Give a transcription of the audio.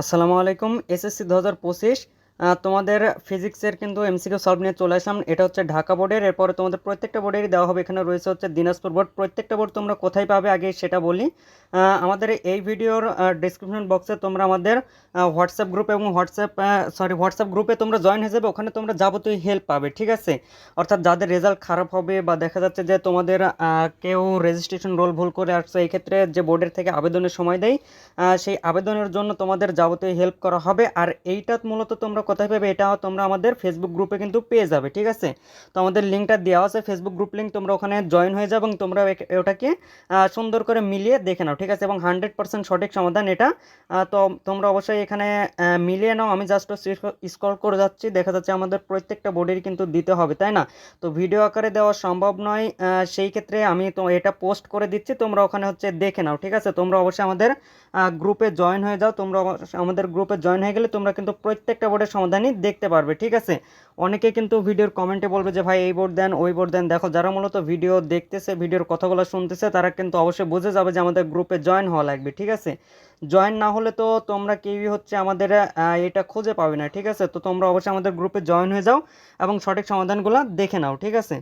আসসালামু আলাইকুম। এসএসসি 2025 তোমাদের ফিজিক্সের কিন্তু এমসিকিউ সলভ নিয়ে চলে আসলাম। এটা হচ্ছে ঢাকা বোর্ডের। এরপরে তোমাদের প্রত্যেকটা বোর্ডেরই দেওয়া হবে। এখানে রয়েছে হচ্ছে দিনাজপুর বোর্ড। প্রত্যেকটা বোর্ড তোমরা কোথায় পাবে আগে সেটা বলি। আমাদের এই ভিডিওর ডিসক্রিপশন বক্সে তোমরা আমাদের হোয়াটসঅ্যাপ গ্রুপ এবং হোয়াটসঅ্যাপ গ্রুপে তোমরা জয়েন হয়ে যাবে। ওখানে তোমরা যাবতীয় হেল্প পাবে, ঠিক আছে? অর্থাৎ যাদের রেজাল্ট খারাপ হবে বা দেখা যাচ্ছে যে তোমাদের কেউ রেজিস্ট্রেশন রোল ভুল করে আসছে, এই ক্ষেত্রে যে বোর্ডের থেকে আবেদনের সময় দেয়, সেই আবেদনের জন্য তোমাদের যাবতীয় হেল্প করা হবে। আর এইটা মূলত তোমরা কোথায় পাবে, এটা তোমরা আমাদের ফেসবুক গ্রুপে কিন্তু পেয়ে যাবে, ঠিক আছে? তো আমাদের লিঙ্কটা দেওয়া আছে, ফেসবুক গ্রুপ লিঙ্ক, তোমরা ওখানে জয়েন হয়ে যাও এবং তোমরা ওটাকে সুন্দর করে মিলিয়ে দেখে নাও, ঠিক আছে? এবং 100% সঠিক সমাধান এটা। তো তোমরা অবশ্যই এখানে মিলিয়ে নাও। আমি জাস্ট স্ক্রল করে যাচ্ছি, দেখা যাচ্ছে আমাদের প্রত্যেকটা বোর্ডেরই কিন্তু দিতে হবে, তাই না? তো ভিডিও আকারে দেওয়া সম্ভব নয়, সেই ক্ষেত্রে আমি তো এটা পোস্ট করে দিচ্ছি, তোমরা ওখানে হচ্ছে দেখে নাও, ঠিক আছে? তোমরা অবশ্যই আমাদের গ্রুপে জয়েন হয়ে যাও। তোমরা আমাদের গ্রুপে জয়েন হয়ে গেলে তোমরা কিন্তু প্রত্যেকটা বোর্ডের সমাধানই দেখতে পারবে, ঠিক আছে? অনেকে কিন্তু ভিডিওর কমেন্টে বলবে যে ভাই এই বোর্ড দেন, ওই বোর্ড দেন। দেখো, যারা মূলত ভিডিও দেখতেছে, ভিডিওর কথাগুলো শুনতেছে, তারা কিন্তু অবশ্যই বুঝে যাবে যে আমাদের গ্রুপে জয়েন হওয়া লাগবে, ঠিক আছে? জয়েন না হলে তো তোমরা কেউই হচ্ছে আমাদের এটা খুঁজে পাবে না, ঠিক আছে? তো তোমরা অবশ্যই আমাদের গ্রুপে জয়েন হয়ে যাও এবং সঠিক সমাধানগুলো দেখে নাও, ঠিক আছে?